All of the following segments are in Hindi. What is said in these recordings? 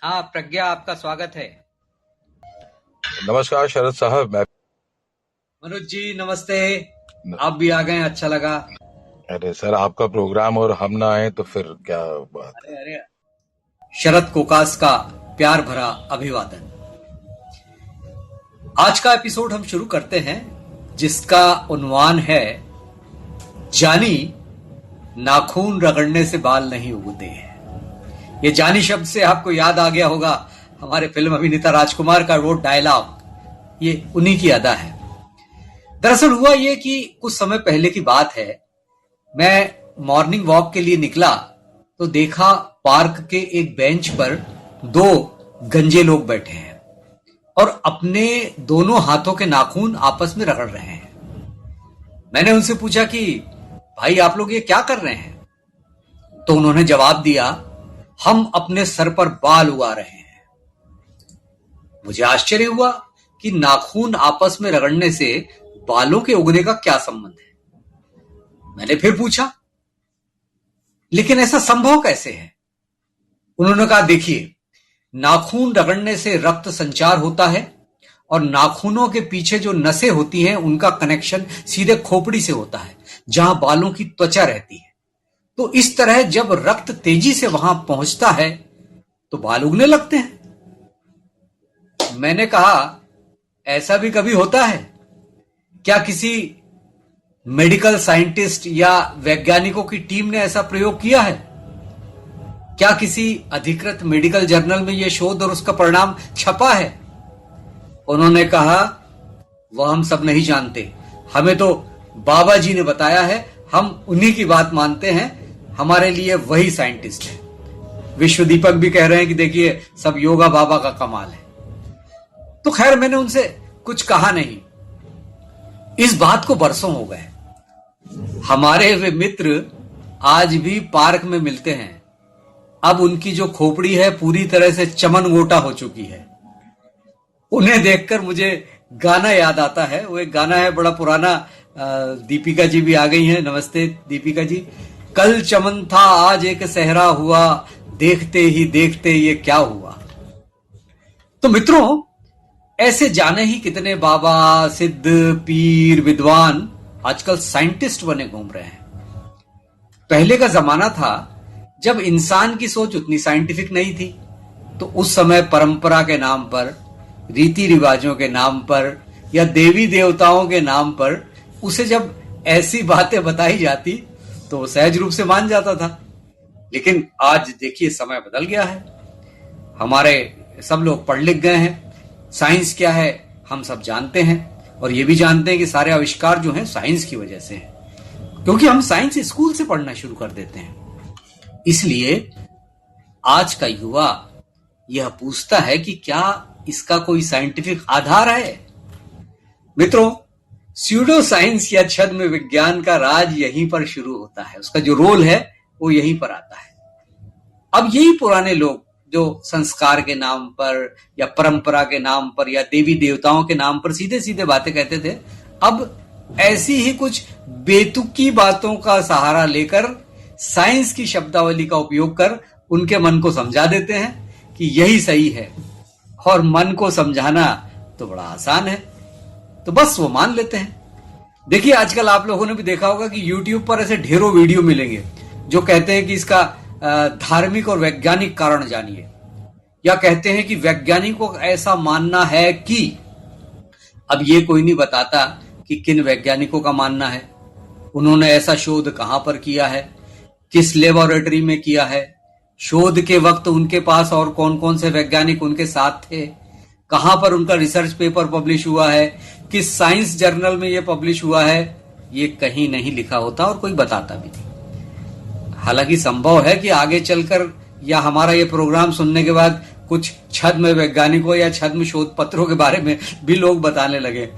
हाँ प्रज्ञा, आपका स्वागत है। नमस्कार शरद साहब। मैं मनोज जी नमस्ते। आप भी आ गए, अच्छा लगा। अरे सर, आपका प्रोग्राम और हम ना आए तो फिर क्या बात है। अरे अरे, शरद कोकास का प्यार भरा अभिवादन। आज का एपिसोड हम शुरू करते हैं जिसका उन्वान है जानी, नाखून रगड़ने से बाल नहीं उगते हैं। ये जानी शब्द से आपको याद आ गया होगा हमारे फिल्म अभिनेता राजकुमार का वो डायलॉग, ये उन्हीं की अदा है। दरअसल हुआ ये कि कुछ समय पहले की बात है, मैं मॉर्निंग वॉक के लिए निकला तो देखा पार्क के एक बेंच पर दो गंजे लोग बैठे हैं और अपने दोनों हाथों के नाखून आपस में रगड़ रहे हैं। मैंने उनसे पूछा कि भाई आप लोग ये क्या कर रहे हैं? तो उन्होंने जवाब दिया, हम अपने सर पर बाल उगा रहे हैं। मुझे आश्चर्य हुआ कि नाखून आपस में रगड़ने से बालों के उगने का क्या संबंध है। मैंने फिर पूछा, लेकिन ऐसा संभव कैसे है? उन्होंने कहा, देखिए, नाखून रगड़ने से रक्त संचार होता है और नाखूनों के पीछे जो नसें होती हैं उनका कनेक्शन सीधे खोपड़ी से होता है जहां बालों की त्वचा रहती है। तो इस तरह जब रक्त तेजी से वहां पहुंचता है तो बाल उगने लगते हैं। मैंने कहा, ऐसा भी कभी होता है क्या? किसी मेडिकल साइंटिस्ट या वैज्ञानिकों की टीम ने ऐसा प्रयोग किया है क्या? किसी अधिकृत मेडिकल जर्नल में यह शोध और उसका परिणाम छपा है? उन्होंने कहा, वह हम सब नहीं जानते, हमें तो बाबा जी ने बताया है, हम उन्हीं की बात मानते हैं, हमारे लिए वही साइंटिस्ट है। विश्व दीपक भी कह रहे हैं कि देखिए सब योगा बाबा का कमाल है। तो खैर मैंने उनसे कुछ कहा नहीं। इस बात को बरसों हो गए। हमारे वे मित्र आज भी पार्क में मिलते हैं। अब उनकी जो खोपड़ी है पूरी तरह से चमन गोटा हो चुकी है। उन्हें देखकर मुझे गाना याद आता है। वो एक गाना है बड़ा पुराना। दीपिका जी भी आ गई हैं। नमस्ते दीपिका जी। कल चमन था आज एक सहरा हुआ, देखते ही देखते ये क्या हुआ। तो मित्रों, ऐसे जाने ही कितने बाबा, सिद्ध, पीर, विद्वान आजकल साइंटिस्ट बने घूम रहे हैं। पहले का जमाना था जब इंसान की सोच उतनी साइंटिफिक नहीं थी, तो उस समय परंपरा के नाम पर, रीति रिवाजों के नाम पर या देवी देवताओं के नाम पर उसे जब ऐसी बातें बताई जाती तो वो सहज रूप से मान जाता था। लेकिन आज देखिए समय बदल गया है। हमारे सब लोग पढ़ लिख गए हैं। साइंस क्या है हम सब जानते हैं और ये भी जानते हैं कि सारे आविष्कार जो हैं साइंस की वजह से हैं, क्योंकि हम साइंस स्कूल से पढ़ना शुरू कर देते हैं। इसलिए आज का युवा यह पूछता है कि क्या इसका कोई साइंटिफिक आधार है? मित्रों, स्यूडो साइंस या छद्म विज्ञान का राज यहीं पर शुरू होता है। उसका जो रोल है वो यहीं पर आता है। अब यही पुराने लोग जो संस्कार के नाम पर या परंपरा के नाम पर या देवी देवताओं के नाम पर सीधे सीधे बातें कहते थे, अब ऐसी ही कुछ बेतुकी बातों का सहारा लेकर साइंस की शब्दावली का उपयोग कर उनके मन को समझा देते हैं कि यही सही है। और मन को समझाना तो बड़ा आसान है, तो बस वो मान लेते हैं। देखिए, आजकल आप लोगों ने भी देखा होगा कि YouTube पर ऐसे ढेरों वीडियो मिलेंगे जो कहते हैं कि इसका धार्मिक और वैज्ञानिक कारण जानिए, या कहते हैं कि वैज्ञानिकों को ऐसा मानना है कि। अब ये कोई नहीं बताता कि किन वैज्ञानिकों का मानना है, उन्होंने ऐसा शोध कहां पर किया है, किस लेबोरेटरी में किया है, शोध के वक्त उनके पास और कौन कौन से वैज्ञानिक उनके साथ थे, कहां पर उनका रिसर्च पेपर पब्लिश हुआ है, किस साइंस जर्नल में यह पब्लिश हुआ है, ये कहीं नहीं लिखा होता और कोई बताता भी नहीं। हालांकि संभव है कि आगे चलकर या हमारा ये प्रोग्राम सुनने के बाद कुछ छद्म वैज्ञानिकों या छद्म शोध पत्रों के बारे में भी लोग बताने लगे।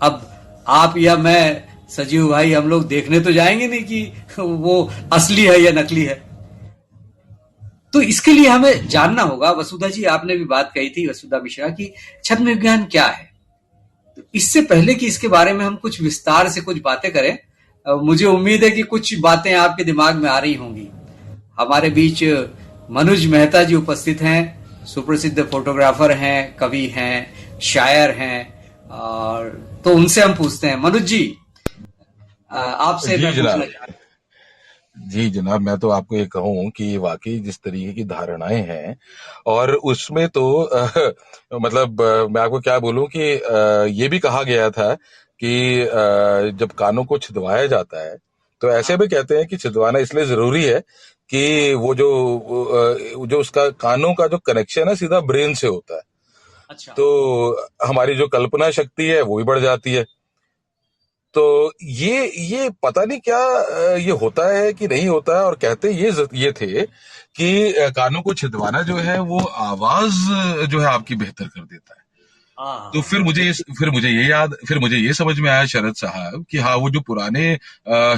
अब आप या मैं, सजीव भाई, हम लोग देखने तो जाएंगे नहीं कि वो असली है या नकली है। तो इसके लिए हमें जानना होगा। वसुधा जी, आपने भी बात कही थी, वसुधा मिश्रा, की छद्म विज्ञान क्या है। तो इससे पहले कि इसके बारे में हम कुछ विस्तार से कुछ बातें करें, मुझे उम्मीद है कि कुछ बातें आपके दिमाग में आ रही होंगी। हमारे बीच मनोज मेहता जी उपस्थित हैं, सुप्रसिद्ध फोटोग्राफर हैं, कवि हैं, शायर हैं, और तो उनसे हम पूछते हैं। मनुज जी, आपसे जी मैं पूछना जनाब। चाहता जी जनाब, मैं तो आपको ये कहूँ कि वाकई जिस तरीके की धारणाएं हैं, और उसमें तो मतलब मैं आपको क्या बोलूं कि ये भी कहा गया था कि जब कानों को छिदवाया जाता है तो हूं। ऐसे हाँ। भी कहते हैं कि छिदवाना इसलिए जरूरी है कि वो जो उसका कानों का जो कनेक्शन है सीधा ब्रेन से होता है, अच्छा। तो हमारी जो कल्पना शक्ति है वो भी बढ़ जाती है। तो ये पता नहीं क्या ये होता है कि नहीं होता है, और कहते ये थे कि कानों को छिदवाना जो है वो आवाज जो है आपकी बेहतर कर देता है। तो हाँ। फिर मुझे ये समझ में आया शरद साहब कि हाँ, वो जो पुराने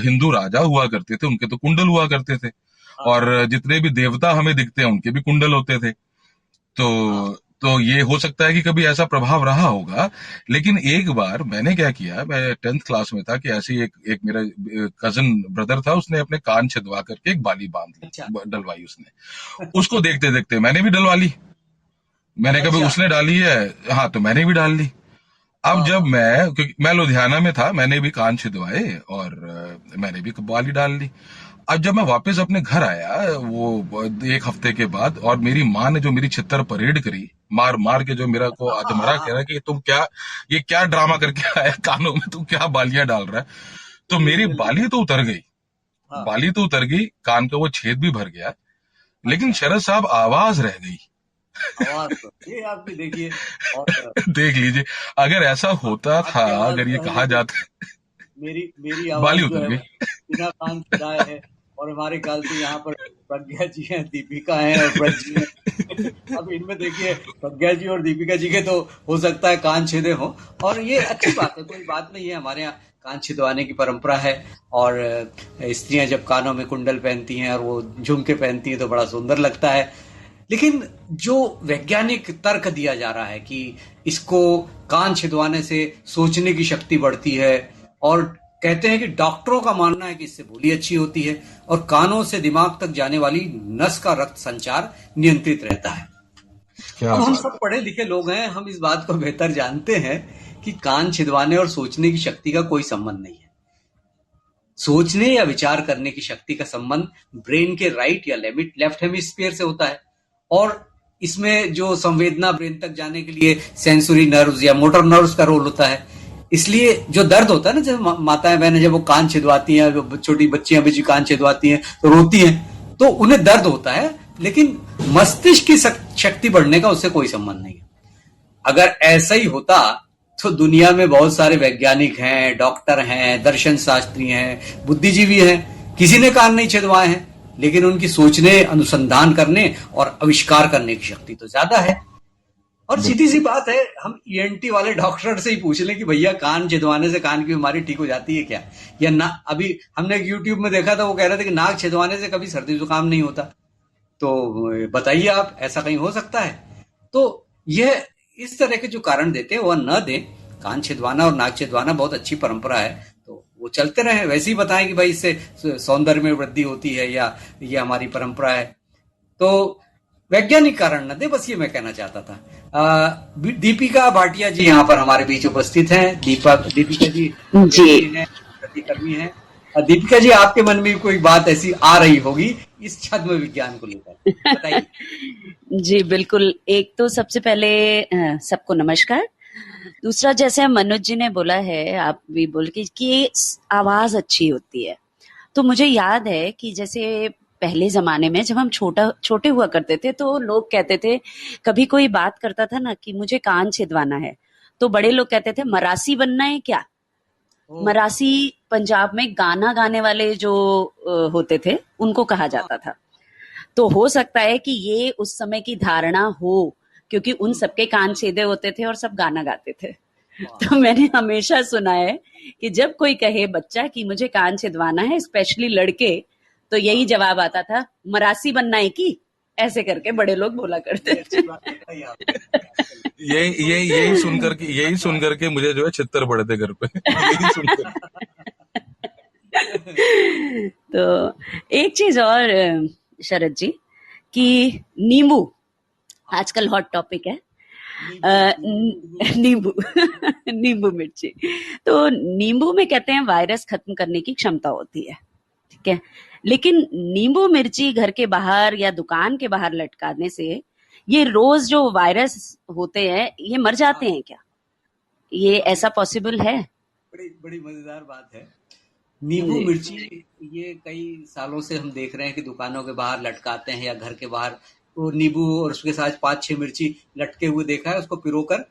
हिंदू राजा हुआ करते थे उनके तो कुंडल हुआ करते थे, हाँ। और जितने भी देवता हमें दिखते हैं उनके भी कुंडल होते थे। तो हाँ। तो ये हो सकता है कि कभी ऐसा प्रभाव रहा होगा। लेकिन एक बार मैंने क्या किया, मैं 10th क्लास में था कि ऐसे ही एक मेरा कजन ब्रदर था, उसने अपने कान छिदवा करके एक बाली बांध ली, अच्छा। डलवाई उसने। उसको देखते देखते मैंने भी डलवा ली। मैंने कभी अच्छा। उसने डाली है, हाँ, तो मैंने भी डाल ली। अब वाह जब वाह। क्योंकि मैं लुधियाना में था, मैंने भी कान छिदवाए और मैंने भी बाली डाल ली। अब जब मैं वापस अपने घर आया वो एक हफ्ते के बाद, और मेरी माँ ने जो मेरी छितर परेड करी, मार मार के जो मेरा को अधमरा, कह रहा है कि तुम क्या, ये क्या ड्रामा करके आया कानों में, तुम क्या बालियां डाल रहा है। तो जी मेरी बिल्कुल। बाली तो उतर गई, हाँ। बाली तो उतर गई, कान का वो छेद भी भर गया, लेकिन अच्छा। शरद साहब आवाज रह गई। आवाज तो ये आपकी देखिए। और देख लीजिए, अगर ऐसा होता था, आपकी आवाज अगर ये तो है, कहा लेकिन जाता, मेरी मेरी आवाज बाली जो उतर है वो गई। बिना कान छुदाए है। और हमारे ख्याल से यहाँ पर प्रज्ञा जी हैं, दीपिका हैं और ब्रज जी हैं। अब इनमें देखिए, प्रज्ञा जी और दीपिका जी के तो हो सकता है कान छेदे हों। और ये अच्छी बात है, कोई बात नहीं है, हमारे यहाँ कान छिदवाने की परंपरा है। और स्त्रियां जब कानों में कुंडल पहनती हैं और वो झुमके पहनती हैं तो बड़ा सुंदर लगता है। लेकिन जो वैज्ञानिक तर्क दिया जा रहा है कि इसको कान छिदवाने से सोचने की शक्ति बढ़ती है, और कहते हैं कि डॉक्टरों का मानना है कि इससे बोली अच्छी होती है और कानों से दिमाग तक जाने वाली नस का रक्त संचार नियंत्रित रहता है। क्या अब हम बात सब पढ़े लिखे लोग हैं, हम इस बात को बेहतर जानते हैं कि कान छिदवाने और सोचने की शक्ति का कोई संबंध नहीं है। सोचने या विचार करने की शक्ति का संबंध ब्रेन के राइट या लेफ्ट हेमिस्फीयर से होता है। और इसमें जो संवेदना ब्रेन तक जाने के लिए सेंसरी नर्व्स या मोटर नर्व्स का रोल होता है। इसलिए जो दर्द होता है ना, जब माताएं बहनें जब वो कान छिदवाती हैं, जो छोटी बच्चियां भी कान छिदवाती हैं तो रोती हैं, तो उन्हें दर्द होता है। लेकिन मस्तिष्क की शक्ति बढ़ने का उससे कोई संबंध नहीं है। अगर ऐसा ही होता तो दुनिया में बहुत सारे वैज्ञानिक हैं, डॉक्टर हैं, दर्शन शास्त्री हैं, बुद्धिजीवी हैं, किसी ने कान नहीं छिदवाए हैं। लेकिन उनकी सोचने, अनुसंधान करने और आविष्कार करने की शक्ति तो ज्यादा है। और सीधी सी बिल्कुल। बात है, हम ईएनटी वाले डॉक्टर से ही पूछ लें कि भैया कान छिदवाने से कान की बीमारी ठीक हो जाती है क्या? या ना, अभी हमने एक यूट्यूब में देखा था, वो कह रहे थे कि नाक छिदवाने से कभी सर्दी जुकाम नहीं होता। तो बताइए आप, ऐसा कहीं हो सकता है? तो यह इस तरह के जो कारण देते हैं वह न दें। कान छिदवाना और नाक छिदवाना बहुत अच्छी परंपरा है, तो वो चलते रहे। वैसे ही बताएं कि भाई इससे सौंदर्य में वृद्धि होती है या ये हमारी परंपरा है। तो वैज्ञानिक कारण न दे, बस ये मैं कहना चाहता था। दीपिका भाटिया जी यहाँ पर हमारे बीच उपस्थित हैं। दीपिका जी जी गृहिणी हैं, प्रतिकर्मी हैं। दीपिका जी, आपके मन में कोई बात ऐसी आ रही होगी इस छद्म विज्ञान को लेकर, बताइए। जी बिल्कुल। एक तो सबसे पहले सबको नमस्कार। दूसरा, जैसे मनोज जी ने बोला है, आप भी बोल के कि आवाज अच्छी होती है, तो मुझे याद है कि जैसे पहले जमाने में जब हम छोटे हुआ करते थे तो लोग कहते थे, कभी कोई बात करता था ना कि मुझे कान छिदवाना है, तो बड़े लोग कहते थे मरासी बनना है क्या। ओ। मरासी पंजाब में गाना गाने वाले जो होते थे उनको कहा हाँ। जाता था। तो हो सकता है कि ये उस समय की धारणा हो, क्योंकि उन सबके कान छेदे होते थे और सब गाना गाते थे। वाह। तो मैंने हमेशा सुना है कि जब कोई कहे बच्चा कि मुझे कान छिदवाना है, स्पेशली लड़के, तो यही हाँ। जवाब आता था, मरासी बनना है की, ऐसे करके बड़े लोग बोला करते बड़ी थे। अच्छी बात बताई आपने। चलिए। तो यही सुन करके मुझे जो है छितर पड़े थे घर पे। यही सुनकर। तो एक चीज और शरद जी, कि नींबू, आजकल हॉट टॉपिक है। नींबू। नींबू नींबू मिर्ची। तो नींबू में कहते हैं वायरस खत्म करने की क्षमता होती है, ठीक है। लेकिन नींबू मिर्ची घर के बाहर या दुकान के बाहर लटकाने से ये रोज जो वायरस होते हैं ये मर जाते हैं क्या? ये ऐसा पॉसिबल है? बड़ी बड़ी मजेदार बात है। नींबू जी मिर्ची ये कई सालों से हम देख रहे हैं कि दुकानों के बाहर लटकाते हैं या घर के बाहर वो नींबू और उसके साथ 5-6 मिर्ची लटके हुए देखा है उसको पिरोकर।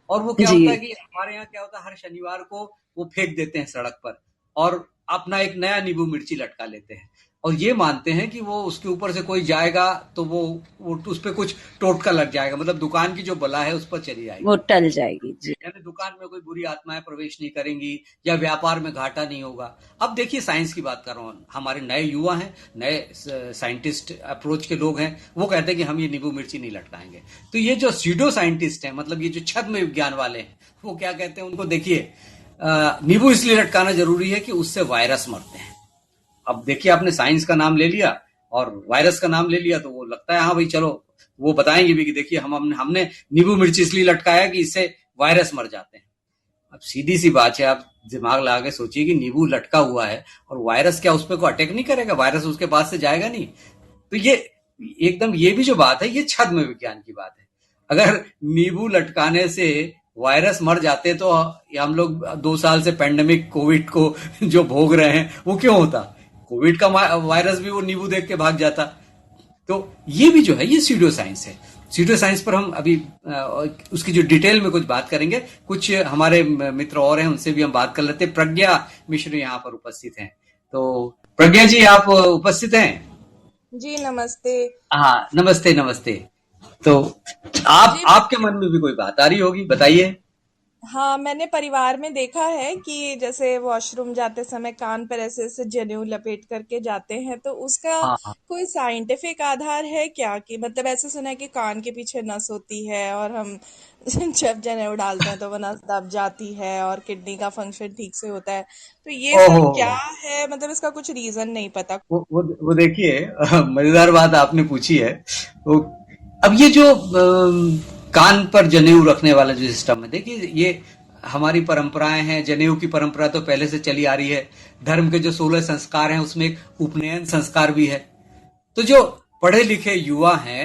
और वो क्या जी। होता है कि हमारे यहाँ क्या होता है हर शनिवार को वो फेंक देते हैं सड़क पर और अपना एक नया नींबू मिर्ची लटका लेते हैं और ये मानते हैं कि वो उसके ऊपर से कोई जाएगा तो वो उस पर कुछ टोटका लग जाएगा, मतलब दुकान की जो बला है उस पर चली जाएगी, वो टल जाएगी। जी यानी दुकान में कोई बुरी आत्माएं प्रवेश नहीं करेंगी या व्यापार में घाटा नहीं होगा। अब देखिए साइंस की बात कर रहा हूँ, हमारे नए युवा हैं, नए साइंटिस्ट अप्रोच के लोग हैं, वो कहते हैं कि हम ये नींबू मिर्ची नहीं लटकाएंगे। तो ये जो सीडो साइंटिस्ट हैं, मतलब ये जो छद्म विज्ञान वाले हैं, वो क्या कहते हैं, उनको देखिए नींबू इसलिए लटकाना जरूरी है कि उससे वायरस मरते हैं। अब देखिए आपने साइंस का नाम ले लिया और वायरस का नाम ले लिया तो वो लगता है हाँ भाई चलो वो बताएंगे भी कि देखिए हमने नींबू मिर्ची इसलिए लटकाया कि इससे वायरस मर जाते हैं। अब सीधी सी बात है, आप दिमाग लगा के सोचिए कि नींबू लटका हुआ है और वायरस क्या उस पर को अटैक नहीं करेगा, वायरस उसके पास से जाएगा नहीं। तो ये एकदम ये भी जो बात है ये छद्म विज्ञान की बात है। अगर नींबू लटकाने से वायरस मर जाते तो ये हम लोग 2 साल से पेंडेमिक कोविड को जो भोग रहे हैं वो क्यों होता? कोविड का वायरस भी वो नींबू देख के भाग जाता। तो ये भी जो है ये सीडो साइंस है। सीडो साइंस पर हम अभी उसकी जो डिटेल में कुछ बात करेंगे। कुछ हमारे मित्र और हैं उनसे भी हम बात कर लेते हैं। प्रज्ञा मिश्र यहाँ पर उपस्थित हैं। तो प्रज्ञा जी आप उपस्थित हैं? जी नमस्ते। हाँ नमस्ते नमस्ते। तो जी आपके मन में भी कोई बात आ रही होगी, बताइए। हाँ, मैंने परिवार में देखा है कि जैसे वॉशरूम जाते समय कान पर ऐसे ऐसे जनेऊ लपेट करके जाते हैं, तो उसका हाँ हाँ कोई साइंटिफिक आधार है क्या? कि मतलब ऐसे सुना है कि कान के पीछे नस होती है और हम जब जनेऊ डालते हैं तो वो नस दब जाती है और किडनी का फंक्शन ठीक से होता है। तो ये ओहो, सब क्या है? मतलब इसका कुछ रीजन नहीं पता। वो देखिए मजेदार बात आपने पूछी है। वो अब ये जो कान पर जनेऊ रखने वाला जो सिस्टम है, देखिए ये हमारी परंपराएं हैं। जनेऊ की परंपरा तो पहले से चली आ रही है। धर्म के जो 16 संस्कार हैं उसमें एक उपनयन संस्कार भी है। तो जो पढ़े लिखे युवा हैं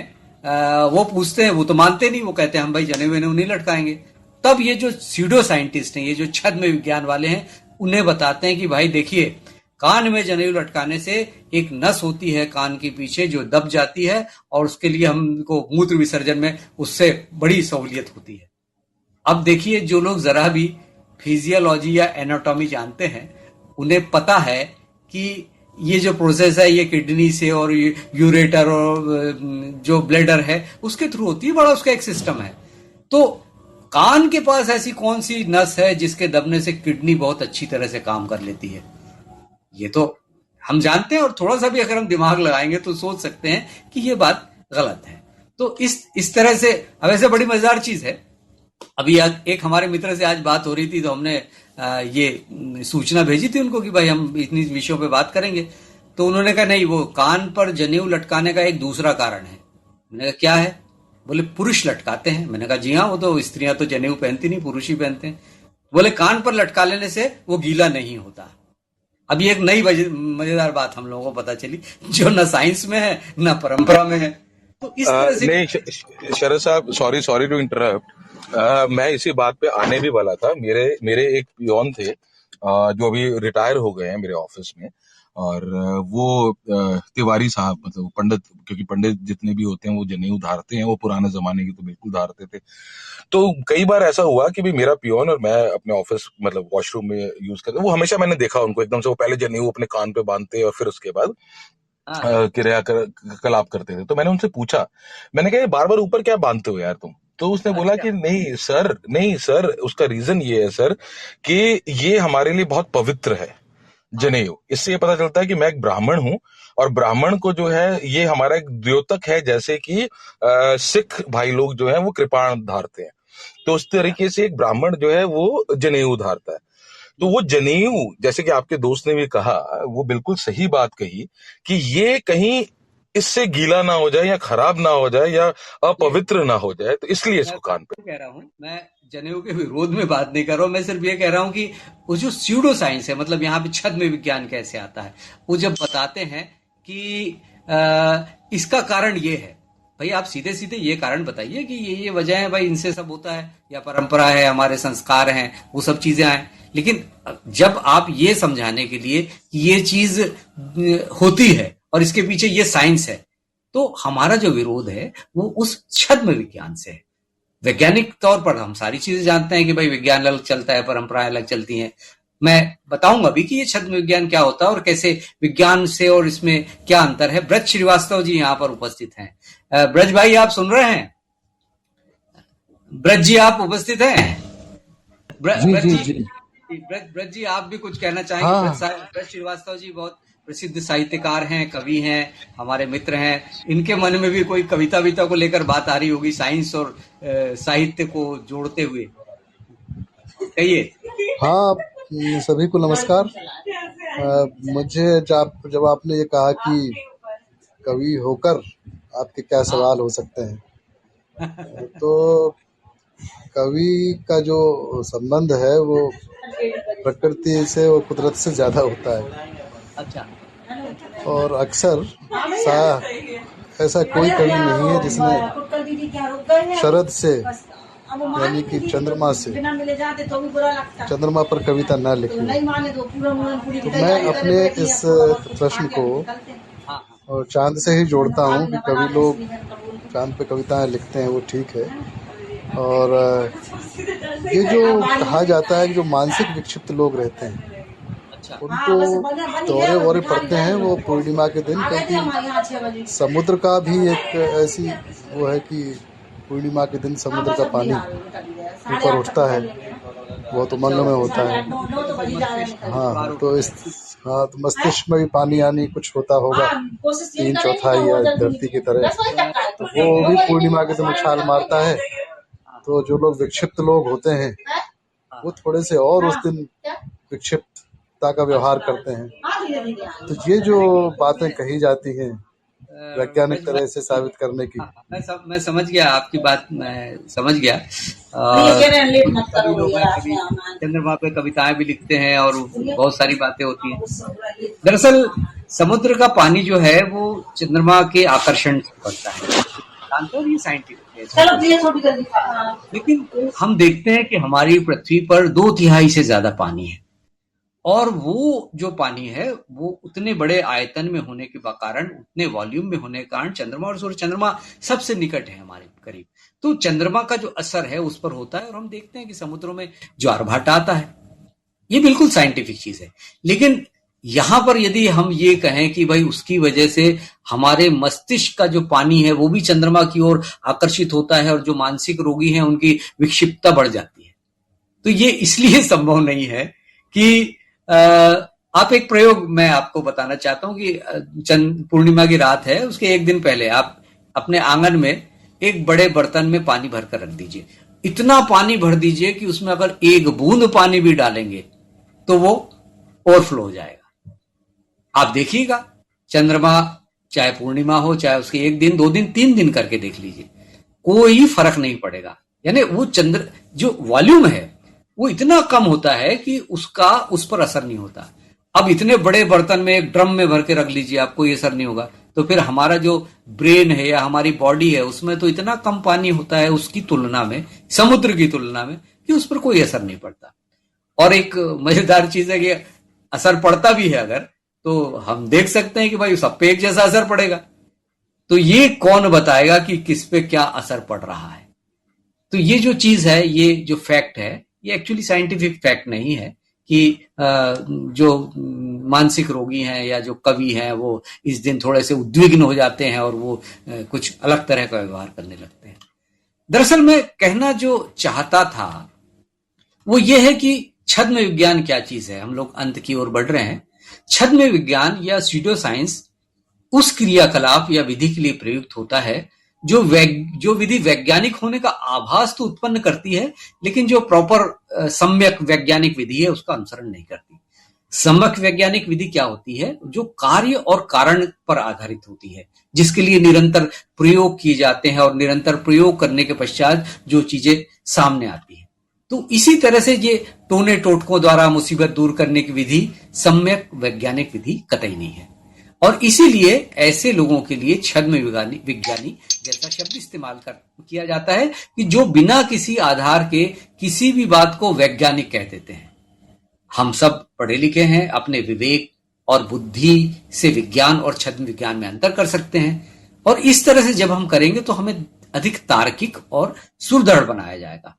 वो पूछते हैं, वो तो मानते नहीं, वो कहते हैं हम भाई जनेऊ वनेऊ नहीं लटकाएंगे। तब ये जो सीडो साइंटिस्ट हैं, ये जो छद्म विज्ञान वाले हैं, उन्हें बताते हैं कि भाई देखिए कान में जनेऊ लटकाने से एक नस होती है कान के पीछे जो दब जाती है और उसके लिए हमको मूत्र विसर्जन में उससे बड़ी सहूलियत होती है। अब देखिए जो लोग जरा भी फिजियोलॉजी या एनाटॉमी जानते हैं उन्हें पता है कि ये जो प्रोसेस है ये किडनी से और यूरेटर और जो ब्लैडर है उसके थ्रू होती है, बड़ा उसका एक सिस्टम है। तो कान के पास ऐसी कौन सी नस है जिसके दबने से किडनी बहुत अच्छी तरह से काम कर लेती है? ये तो हम जानते हैं और थोड़ा सा भी अगर हम दिमाग लगाएंगे तो सोच सकते हैं कि ये बात गलत है। तो इस तरह से अब ऐसे बड़ी मजेदार चीज है। अभी एक हमारे मित्र से आज बात हो रही थी तो हमने ये सूचना भेजी थी उनको कि भाई हम इतनी विषयों पे बात करेंगे। तो उन्होंने कहा नहीं, वो कान पर जनेऊ लटकाने का एक दूसरा कारण है। मैंने कहा क्या है? बोले पुरुष लटकाते हैं। मैंने कहा जी हाँ, वो तो स्त्रियां तो जनेऊ पहनती नहीं, पुरुष ही पहनते हैं। बोले कान पर लटका लेने से वो गीला नहीं होता। अभी एक नई मजेदार बात हम लोगों को पता चली जो ना साइंस में है ना परंपरा में है। तो इस तरह से नहीं शरद साहब, सॉरी टू इंटरप्ट। मैं इसी बात पे आने भी वाला था। मेरे एक पियोन थे जो अभी रिटायर हो गए हैं मेरे ऑफिस में। और वो तिवारी साहब, मतलब पंडित, क्योंकि पंडित जितने भी होते हैं वो जनेऊ धारते हैं। वो पुराने जमाने की तो बिल्कुल धारते थे। तो कई बार ऐसा हुआ कि भी मेरा पियोन और मैं अपने ऑफिस मतलब वॉशरूम में यूज करते, वो हमेशा मैंने देखा उनको एकदम से वो पहले जनेऊ अपने कान पे बांधते और फिर उसके बाद क्रियाकलाप करते थे। तो मैंने उनसे पूछा, मैंने कहा बार बार ऊपर क्या बांधते हो यार तुम? तो उसने बोला कि नहीं सर, उसका रीजन ये है सर कि ये हमारे लिए बहुत पवित्र है जनेऊ। इससे ये पता चलता है कि मैं एक ब्राह्मण हूं और ब्राह्मण को जो है ये हमारा एक द्योतक है, जैसे कि सिख भाई लोग जो है वो कृपाण धारते हैं। तो उस तरीके से एक ब्राह्मण जो है वो जनेऊ धारता है। तो वो जनेऊ, जैसे कि आपके दोस्त ने भी कहा, वो बिल्कुल सही बात कही कि ये कहीं इससे गीला ना हो जाए या खराब ना हो जाए या अपवित्र ना हो जाए, तो इसलिए इसको कान पे। कह रहा हूं मैं जनेऊ के विरोध में बात नहीं कर रहा हूं, मैं सिर्फ ये कह रहा हूं कि वो जो स्यूडो साइंस है, मतलब यहाँ पे छद्म विज्ञान कैसे आता है, वो जब बताते हैं कि इसका कारण ये है, भाई आप सीधे सीधे ये कारण बताइए कि ये वजह है, भाई इनसे सब होता है, या परंपरा है, हमारे संस्कार हैं, वो सब चीजें आए। लेकिन जब आप ये समझाने के लिए कि ये चीज होती है और इसके पीछे ये साइंस है, तो हमारा जो विरोध है वो उस छद्म विज्ञान से है। वैज्ञानिक तौर पर हम सारी चीजें जानते हैं कि भाई विज्ञान अलग चलता है, परंपराएं अलग चलती हैं। मैं बताऊंगा अभी कि ये छद्म विज्ञान क्या होता है और कैसे विज्ञान से और इसमें क्या अंतर है। ब्रज श्रीवास्तव जी यहाँ पर उपस्थित हैं। ब्रज भाई आप सुन रहे हैं? ब्रज जी आप उपस्थित हैं? ब्रज जी आप भी कुछ कहना चाहेंगे? हाँ ब्रज श्रीवास्तव जी बहुत प्रसिद्ध साहित्यकार हैं, कवि हैं, हमारे मित्र हैं। इनके मन में भी कोई कविता विता को लेकर बात आ रही होगी, साइंस और साहित्य को जोड़ते हुए, कहिए। हाँ, सभी को नमस्कार। मुझे जब आपने ये कहा कि कवि होकर आपके क्या सवाल हो सकते हैं, तो कवि का जो संबंध है वो प्रकृति से और कुदरत से ज़्यादा होता है। अच्छा। और अक्सर ऐसा कोई कवि नहीं है जिसने शरद से यानी कि चंद्रमा से चंद्रमा पर कविता ना लिखी। तो मैं अपने इस प्रश्न को चांद से ही जोड़ता हूँ कि कवि लोग चांद पे कविताएं लिखते हैं, वो ठीक है। और ये जो कहा जाता है कि जो मानसिक विक्षिप्त लोग रहते हैं उनको दौरे वौरे पड़ते हैं वो पूर्णिमा के दिन, क्योंकि समुद्र का भी एक ऐसी वो है कि पूर्णिमा के दिन समुद्र का पानी ऊपर उठता है, बहुत उमंग में होता है। हाँ, तो मस्तिष्क में भी पानी आनी कुछ होता होगा, 3/4 या धरती की तरह, तो वो भी पूर्णिमा के दिन उछाल मारता है। तो जो लोग विक्षिप्त लोग होते हैं वो थोड़े से और उस दिन विक्षिप्तता का व्यवहार करते हैं। तो ये जो बातें कही जाती हैं वैज्ञानिक तरह से साबित करने की, मैं समझ गया आपकी बात, मैं समझ गया। चंद्रमा पे कविताएं भी लिखते हैं और बहुत सारी बातें होती हैं। दरअसल समुद्र का पानी जो है वो चंद्रमा के आकर्षण से पड़ता है, जानते हो, ये साइंटिफिक है। लेकिन हम देखते हैं कि हमारी पृथ्वी पर 2/3 से ज्यादा पानी है, और वो जो पानी है वो उतने बड़े आयतन में होने के कारण, उतने वॉल्यूम में होने के कारण चंद्रमा और सूर्य, चंद्रमा सबसे निकट है हमारे करीब, तो चंद्रमा का जो असर है उस पर होता है। और हम देखते हैं कि समुद्रों में ज्वार भाटा आता है, ये बिल्कुल साइंटिफिक चीज है। लेकिन यहां पर यदि हम ये कहें कि भाई उसकी वजह से हमारे मस्तिष्क का जो पानी है वो भी चंद्रमा की ओर आकर्षित होता है और जो मानसिक रोगी हैं उनकी विक्षिप्तता बढ़ जाती है, तो ये इसलिए संभव नहीं है कि आप एक प्रयोग मैं आपको बताना चाहता हूं कि पूर्णिमा की रात है, उसके एक दिन पहले आप अपने आंगन में एक बड़े बर्तन में पानी भरकर रख दीजिए। इतना पानी भर दीजिए कि उसमें अगर एक बूंद पानी भी डालेंगे तो वो ओवरफ्लो हो जाएगा। आप देखिएगा, चंद्रमा चाहे पूर्णिमा हो, चाहे उसके 1 दिन 2 दिन 3 दिन करके देख लीजिए, कोई फर्क नहीं पड़ेगा। यानी वो चंद्र जो वॉल्यूम है वो इतना कम होता है कि उसका उस पर असर नहीं होता। अब इतने बड़े बर्तन में एक ड्रम में भर के रख लीजिए, आपको ये असर नहीं होगा। तो फिर हमारा जो ब्रेन है या हमारी बॉडी है उसमें तो इतना कम पानी होता है उसकी तुलना में, समुद्र की तुलना में, कि उस पर कोई असर नहीं पड़ता। और एक मजेदार चीज है कि असर पड़ता भी है अगर, तो हम देख सकते हैं कि भाई सब पे एक जैसा असर पड़ेगा। तो ये कौन बताएगा कि किस पे क्या असर पड़ रहा है? तो ये जो चीज है, ये जो फैक्ट है, ये एक्चुअली साइंटिफिक फैक्ट नहीं है कि जो मानसिक रोगी हैं या जो कवि हैं वो इस दिन थोड़े से उद्विग्न हो जाते हैं और वो कुछ अलग तरह का व्यवहार करने लगते हैं। दरअसल मैं कहना जो चाहता था वो ये है कि छद्म विज्ञान क्या चीज है। हम लोग अंत की ओर बढ़ रहे हैं। छद्म विज्ञान या स्यूडो साइंस उस क्रियाकलाप या विधि के लिए प्रयुक्त होता है जो विधि वैज्ञानिक होने का आभास तो उत्पन्न करती है, लेकिन जो प्रॉपर सम्यक वैज्ञानिक विधि है उसका अनुसरण नहीं करती। सम्यक वैज्ञानिक विधि क्या होती है? जो कार्य और कारण पर आधारित होती है, जिसके लिए निरंतर प्रयोग किए जाते हैं और निरंतर प्रयोग करने के पश्चात जो चीजें सामने आती है। तो इसी तरह से ये टोने टोटकों द्वारा मुसीबत दूर करने की विधि सम्यक वैज्ञानिक विधि कतई नहीं है। और इसीलिए ऐसे लोगों के लिए छद्म विज्ञानी जैसा शब्द इस्तेमाल किया जाता है कि जो बिना किसी आधार के किसी भी बात को वैज्ञानिक कह देते हैं। हम सब पढ़े लिखे हैं, अपने विवेक और बुद्धि से विज्ञान और छद्म विज्ञान में अंतर कर सकते हैं, और इस तरह से जब हम करेंगे तो हमें अधिक तार्किक और सुदृढ़ बनाया जाएगा।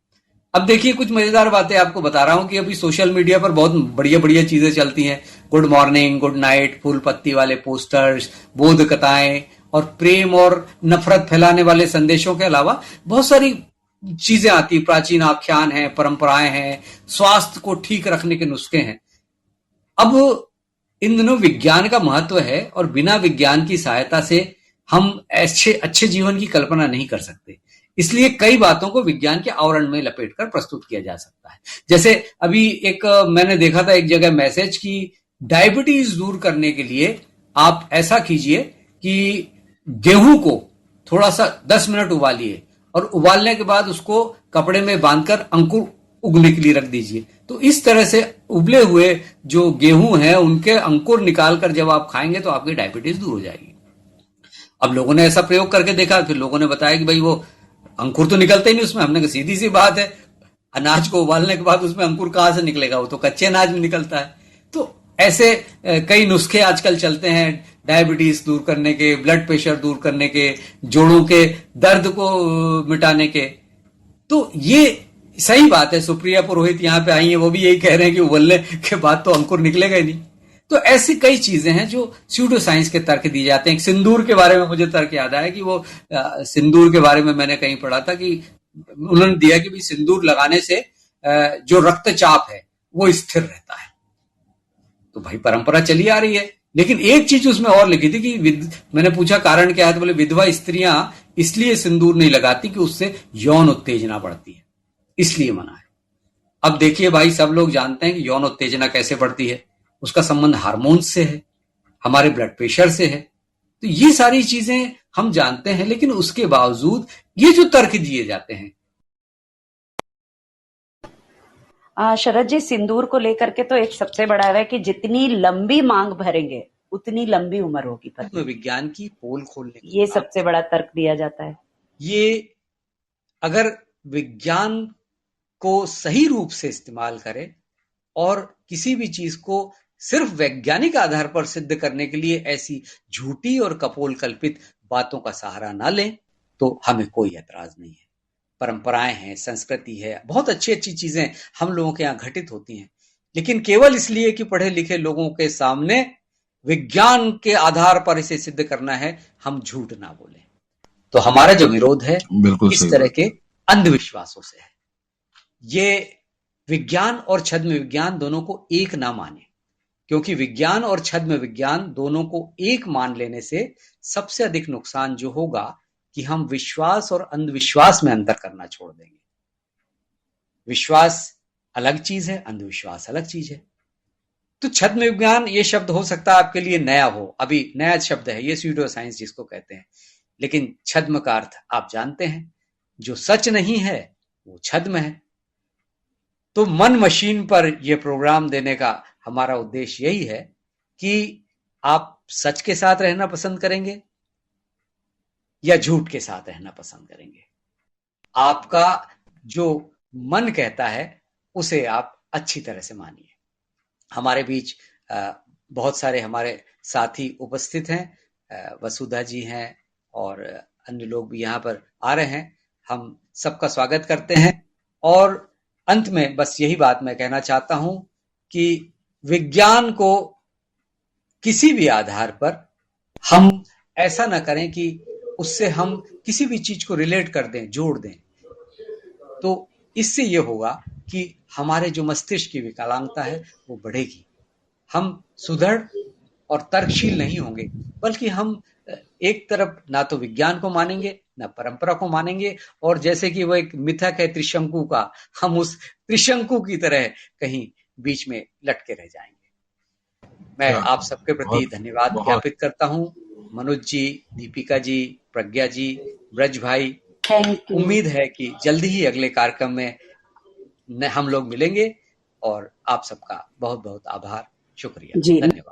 अब देखिए, कुछ मजेदार बातें आपको बता रहा हूं कि अभी सोशल मीडिया पर बहुत बढ़िया बढ़िया चीजें चलती हैं। गुड मॉर्निंग, गुड नाइट, फूल पत्ती वाले पोस्टर्स, बोध कथाएं और प्रेम और नफरत फैलाने वाले संदेशों के अलावा बहुत सारी चीजें आती, प्राचीन आख्यान हैं, परंपराएं हैं, स्वास्थ्य को ठीक रखने के नुस्खे हैं। अब इन दिनों विज्ञान का महत्व है और बिना विज्ञान की सहायता से हम अच्छे जीवन की कल्पना नहीं कर सकते। इसलिए कई बातों को विज्ञान के आवरण में लपेटकर प्रस्तुत किया जा सकता है। जैसे अभी एक मैंने देखा था एक जगह मैसेज की डायबिटीज दूर करने के लिए आप ऐसा कीजिए कि गेहूं को थोड़ा सा 10 मिनट उबालिए और उबालने के बाद उसको कपड़े में बांधकर अंकुर उगने के लिए रख दीजिए। तो इस तरह से उबले हुए जो गेहूं है उनके अंकुर निकालकर जब आप खाएंगे तो आपकी डायबिटीज दूर हो जाएगी। अब लोगों ने ऐसा प्रयोग करके देखा, फिर लोगों ने बताया कि भाई वो अंकुर तो निकलते ही नहीं उसमें। हमने कहा सीधी सी बात है, अनाज को उबालने के बाद उसमें अंकुर कहां से निकलेगा? वो तो कच्चे अनाज में निकलता है। तो ऐसे कई नुस्खे आजकल चलते हैं डायबिटीज दूर करने के, ब्लड प्रेशर दूर करने के, जोड़ों के दर्द को मिटाने के। तो ये सही बात है। सुप्रिया पुरोहित यहाँ पे आई है, वो भी यही कह रहे हैं कि उबलने के बाद तो अंकुर निकलेगा ही नहीं। तो ऐसी कई चीजें हैं जो स्यूडो साइंस के तर्क दिए जाते हैं। सिंदूर के बारे में मुझे तर्क याद आया कि वो सिंदूर के बारे में मैंने कहीं पढ़ा था कि उन्होंने दिया कि भी सिंदूर लगाने से जो रक्तचाप है वो स्थिर रहता है। तो भाई परंपरा चली आ रही है, लेकिन एक चीज उसमें और लिखी थी कि मैंने पूछा कारण क्या है, तो बोले विधवा स्त्रियां इसलिए सिंदूर नहीं लगाती कि उससे यौन उत्तेजना बढ़ती है, इसलिए मना है। अब देखिए भाई, सब लोग जानते हैं कि यौन उत्तेजना कैसे बढ़ती है। उसका संबंध हार्मोन्स से है, हमारे ब्लड प्रेशर से है। तो ये सारी चीजें हम जानते हैं, लेकिन उसके बावजूद ये जो तर्क दिए जाते हैं। शरद जी, सिंदूर को लेकर के तो एक सबसे बड़ा है कि जितनी लंबी मांग भरेंगे उतनी लंबी उम्र होगी पति। तो विज्ञान की पोल खोलने की ये सबसे बड़ा तर्क दिया जाता है। ये अगर विज्ञान को सही रूप से इस्तेमाल करें और किसी भी चीज को सिर्फ वैज्ञानिक आधार पर सिद्ध करने के लिए ऐसी झूठी और कपोल कल्पित बातों का सहारा ना लें, तो हमें कोई ऐतराज नहीं है। परंपराएं हैं, संस्कृति है, बहुत अच्छी अच्छी चीजें हम लोगों के यहाँ घटित होती हैं, लेकिन केवल इसलिए कि पढ़े लिखे लोगों के सामने विज्ञान के आधार पर इसे सिद्ध करना है, हम झूठ ना बोलें। तो हमारा जो विरोध है बिल्कुल इस तरह के अंधविश्वासों से है। ये विज्ञान और छद्म विज्ञान दोनों को एक ना माने, क्योंकि विज्ञान और छद्म विज्ञान दोनों को एक मान लेने से सबसे अधिक नुकसान जो होगा कि हम विश्वास और अंधविश्वास में अंतर करना छोड़ देंगे। विश्वास अलग चीज है, अंधविश्वास अलग चीज है। तो छद्म विज्ञान ये शब्द हो सकता है आपके लिए नया हो, अभी नया शब्द है ये स्यूडो साइंस जिसको कहते हैं, लेकिन छद्म का अर्थ आप जानते हैं, जो सच नहीं है वो छद्म है। तो मन मशीन पर यह प्रोग्राम देने का हमारा उद्देश्य यही है कि आप सच के साथ रहना पसंद करेंगे या झूठ के साथ रहना पसंद करेंगे। आपका जो मन कहता है उसे आप अच्छी तरह से मानिए। हमारे बीच बहुत सारे हमारे साथी उपस्थित हैं, वसुधा जी हैं और अन्य लोग भी यहाँ पर आ रहे हैं। हम सबका स्वागत करते हैं और अंत में बस यही बात मैं कहना चाहता हूं कि विज्ञान को किसी भी आधार पर हम ऐसा ना करें कि उससे हम किसी भी चीज को रिलेट कर दें, जोड़ दें। तो इससे यह होगा कि हमारे जो मस्तिष्क की विकलांगता है वो बढ़ेगी। हम सुदृढ़ और तर्कशील नहीं होंगे, बल्कि हम एक तरफ ना तो विज्ञान को मानेंगे ना परंपरा को मानेंगे, और जैसे कि वो एक मिथक है त्रिशंकु का, हम उस त्रिशंकु की तरह कहीं बीच में लटके रह जाएंगे। मैं क्या आप सबके प्रति बहुत धन्यवाद बहुत ज्ञापित करता हूं। मनोज जी, दीपिका जी, प्रज्ञा जी, ब्रज भाई, थैंक यू। उम्मीद है कि जल्दी ही अगले कार्यक्रम में हम लोग मिलेंगे और आप सबका बहुत बहुत आभार, शुक्रिया, जी धन्यवाद।